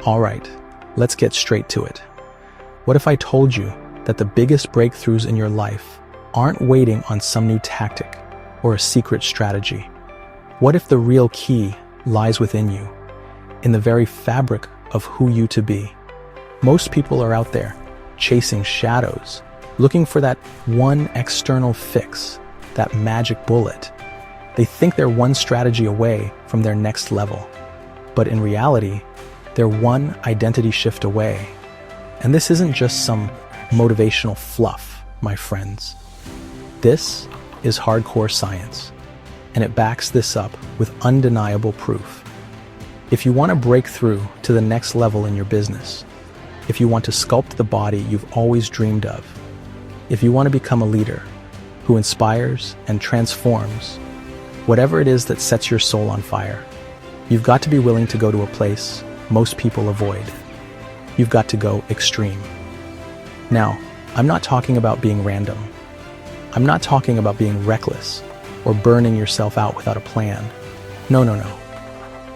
All right, let's get straight to it. What if I told you that the biggest breakthroughs in your life aren't waiting on some new tactic or a secret strategy? What if the real key lies within you, in the very fabric of who you to be? Most people are out there chasing shadows, looking for that one external fix, that magic bullet. They think they're one strategy away from their next level. But in reality, they're one identity shift away. And this isn't just some motivational fluff, my friends. This is hardcore science, and it backs this up with undeniable proof. If you want to break through to the next level in your business, if you want to sculpt the body you've always dreamed of, if you want to become a leader who inspires and transforms, whatever it is that sets your soul on fire, you've got to be willing to go to a place most people avoid. You've got to go extreme. Now, I'm not talking about being random. I'm not talking about being reckless or burning yourself out without a plan. No.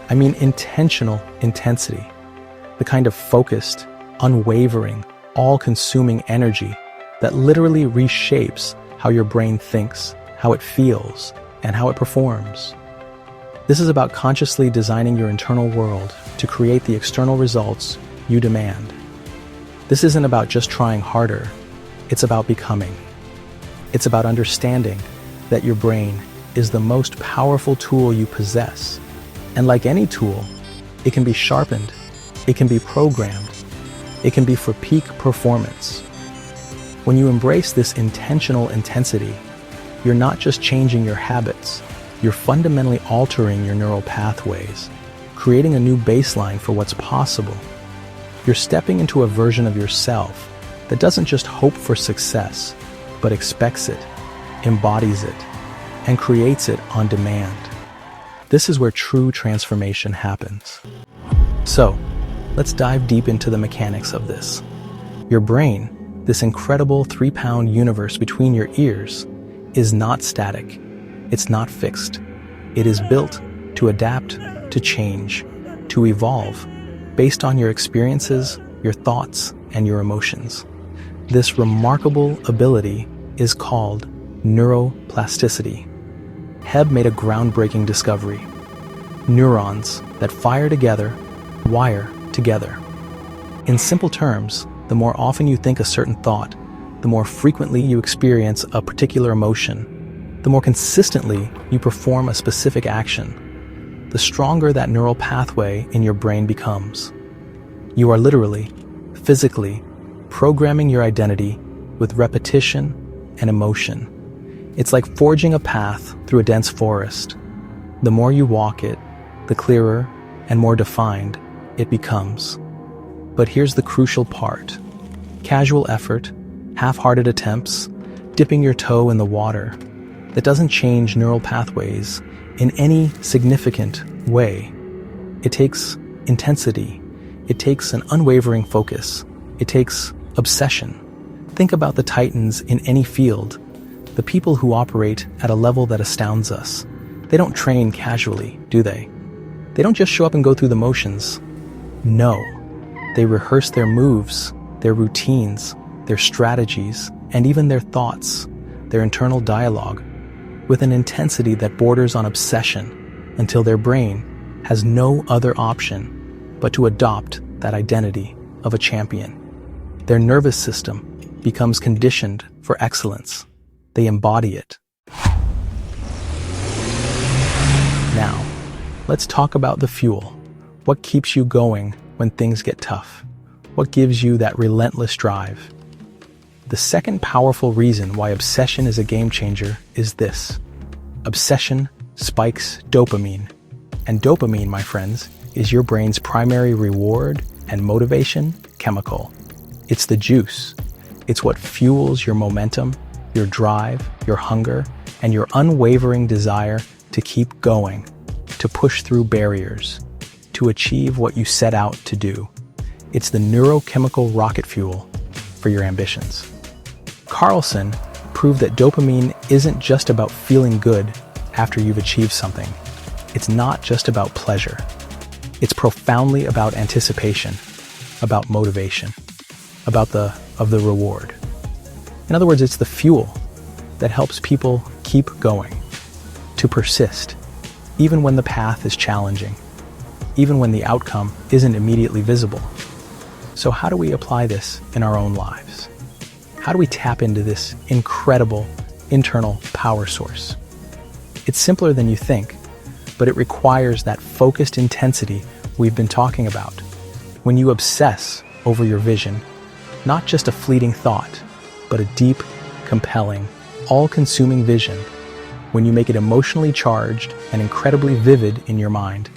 I mean intentional intensity, the kind of focused, unwavering, all-consuming energy that literally reshapes how your brain thinks, how it feels, and how it performs. This is about consciously designing your internal world to create the external results you demand. This isn't about just trying harder, it's about becoming. It's about understanding that your brain is the most powerful tool you possess. And like any tool, it can be sharpened, it can be programmed, it can be for peak performance. When you embrace this intentional intensity, you're not just changing your habits, you're fundamentally altering your neural pathways, creating a new baseline for what's possible. You're stepping into a version of yourself that doesn't just hope for success, but expects it, embodies it, and creates it on demand. This is where true transformation happens. So, let's dive deep into the mechanics of this. Your brain, this incredible 3-pound universe between your ears, is not static. It's not fixed. It is built to adapt, to change, to evolve, based on your experiences, your thoughts, and your emotions. This remarkable ability is called neuroplasticity. Hebb made a groundbreaking discovery. Neurons that fire together, wire together. In simple terms, the more often you think a certain thought, the more frequently you experience a particular emotion, the more consistently you perform a specific action, the stronger that neural pathway in your brain becomes. You are literally, physically, programming your identity with repetition and emotion. It's like forging a path through a dense forest. The more you walk it, the clearer and more defined it becomes. But here's the crucial part. Casual effort, half-hearted attempts, dipping your toe in the water, that doesn't change neural pathways in any significant way. It takes intensity. It takes an unwavering focus. It takes obsession. Think about the titans in any field, the people who operate at a level that astounds us. They don't train casually, do they? They don't just show up and go through the motions. No, they rehearse their moves, their routines, their strategies, and even their thoughts, their internal dialogue, with an intensity that borders on obsession until their brain has no other option but to adopt that identity of a champion. Their nervous system becomes conditioned for excellence. They embody it. Now, let's talk about the fuel. What keeps you going when things get tough? What gives you that relentless drive? The second powerful reason why obsession is a game changer is this. Obsession spikes dopamine. And dopamine, my friends, is your brain's primary reward and motivation chemical. It's the juice. It's what fuels your momentum, your drive, your hunger, and your unwavering desire to keep going, to push through barriers, to achieve what you set out to do. It's the neurochemical rocket fuel for your ambitions. Carlson proved that dopamine isn't just about feeling good after you've achieved something. It's not just about pleasure. It's profoundly about anticipation, about motivation, about the reward. In other words, it's the fuel that helps people keep going, to persist, even when the path is challenging, even when the outcome isn't immediately visible. So how do we apply this in our own lives? How do we tap into this incredible internal power source? It's simpler than you think, but it requires that focused intensity we've been talking about. When you obsess over your vision, not just a fleeting thought, but a deep, compelling, all-consuming vision, when you make it emotionally charged and incredibly vivid in your mind,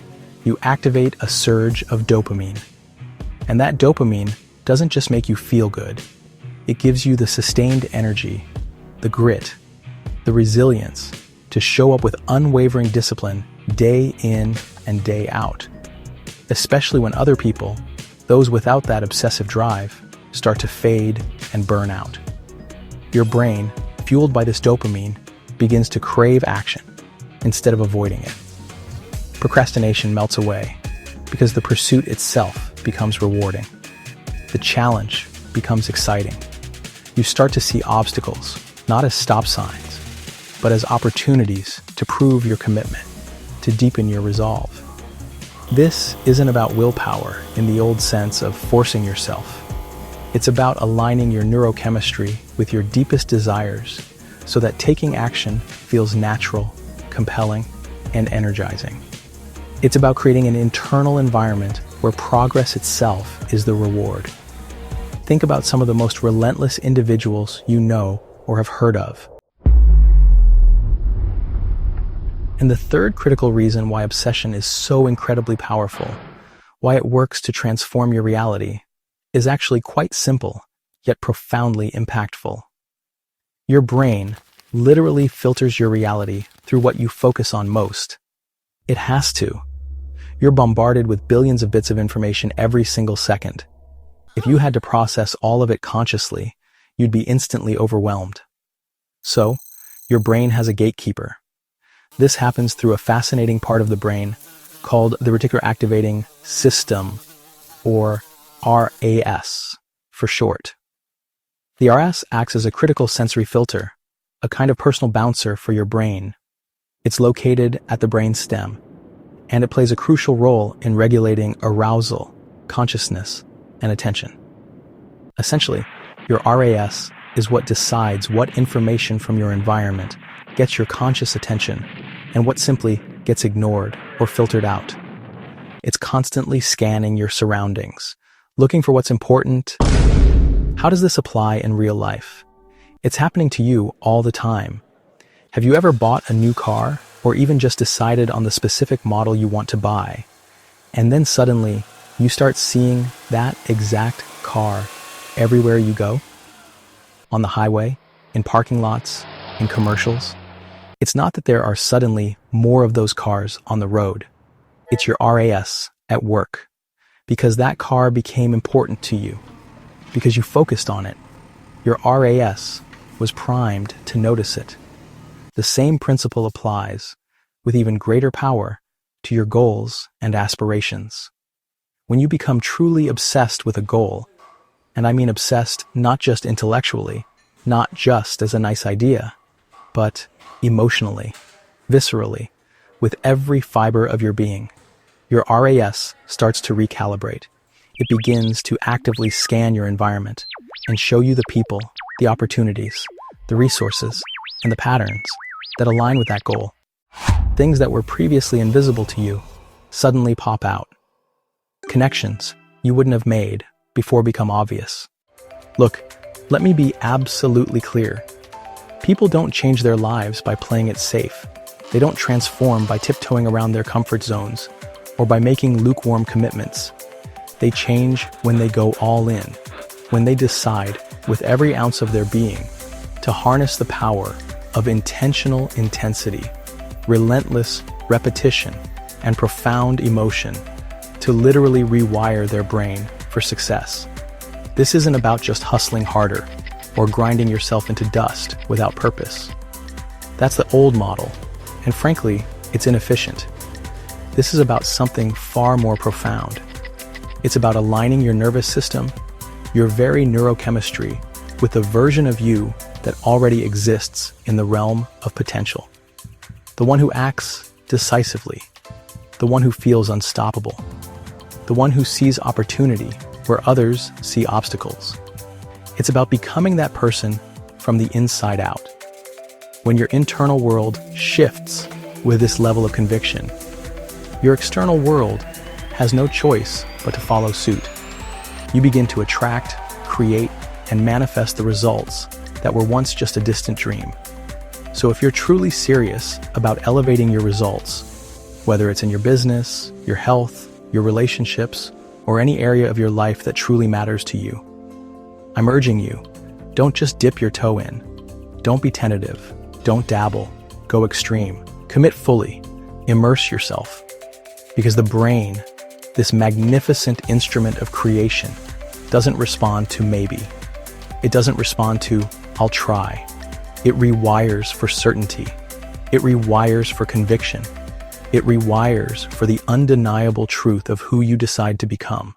you activate a surge of dopamine. And that dopamine doesn't just make you feel good. It gives you the sustained energy, the grit, the resilience to show up with unwavering discipline day in and day out. Especially when other people, those without that obsessive drive, start to fade and burn out. Your brain, fueled by this dopamine, begins to crave action instead of avoiding it. Procrastination melts away because the pursuit itself becomes rewarding. The challenge becomes exciting. You start to see obstacles not as stop signs, but as opportunities to prove your commitment, to deepen your resolve. This isn't about willpower in the old sense of forcing yourself. It's about aligning your neurochemistry with your deepest desires so that taking action feels natural, compelling, and energizing. It's about creating an internal environment where progress itself is the reward. Think about some of the most relentless individuals you know or have heard of. And the third critical reason why obsession is so incredibly powerful, why it works to transform your reality, is actually quite simple, yet profoundly impactful. Your brain literally filters your reality through what you focus on most. It has to. You're bombarded with billions of bits of information every single second. If you had to process all of it consciously, you'd be instantly overwhelmed. So, your brain has a gatekeeper. This happens through a fascinating part of the brain called the reticular activating system, or RAS for short. The RAS acts as a critical sensory filter, a kind of personal bouncer for your brain. It's located at the brain stem, and it plays a crucial role in regulating arousal, consciousness, and attention. Essentially, your RAS is what decides what information from your environment gets your conscious attention and what simply gets ignored or filtered out. It's constantly scanning your surroundings, looking for what's important. How does this apply in real life? It's happening to you all the time. Have you ever bought a new car or even just decided on the specific model you want to buy, and then suddenly you start seeing that exact car everywhere you go? On the highway, in parking lots, in commercials? It's not that there are suddenly more of those cars on the road. It's your RAS at work, because that car became important to you, because you focused on it. Your RAS was primed to notice it. The same principle applies, with even greater power, to your goals and aspirations. When you become truly obsessed with a goal, and I mean obsessed not just intellectually, not just as a nice idea, but emotionally, viscerally, with every fiber of your being, your RAS starts to recalibrate. It begins to actively scan your environment and show you the people, the opportunities, the resources, and the patterns that align with that goal. Things that were previously invisible to you suddenly pop out. Connections you wouldn't have made before become obvious. Look, let me be absolutely clear. People don't change their lives by playing it safe. They don't transform by tiptoeing around their comfort zones or by making lukewarm commitments. They change when they go all in, when they decide with every ounce of their being to harness the power of intentional intensity, relentless repetition, and profound emotion to literally rewire their brain for success. This isn't about just hustling harder or grinding yourself into dust without purpose. That's the old model, and frankly, it's inefficient. This is about something far more profound. It's about aligning your nervous system, your very neurochemistry, with the version of you that already exists in the realm of potential. The one who acts decisively, the one who feels unstoppable, the one who sees opportunity where others see obstacles. It's about becoming that person from the inside out. When your internal world shifts with this level of conviction, your external world has no choice but to follow suit. You begin to attract, create, and manifest the results that were once just a distant dream. So if you're truly serious about elevating your results, whether it's in your business, your health, your relationships, or any area of your life that truly matters to you, I'm urging you, don't just dip your toe in. Don't be tentative. Don't dabble. Go extreme. Commit fully. Immerse yourself. Because the brain, this magnificent instrument of creation, doesn't respond to maybe. It doesn't respond to I'll try. It rewires for certainty. It rewires for conviction. It rewires for the undeniable truth of who you decide to become.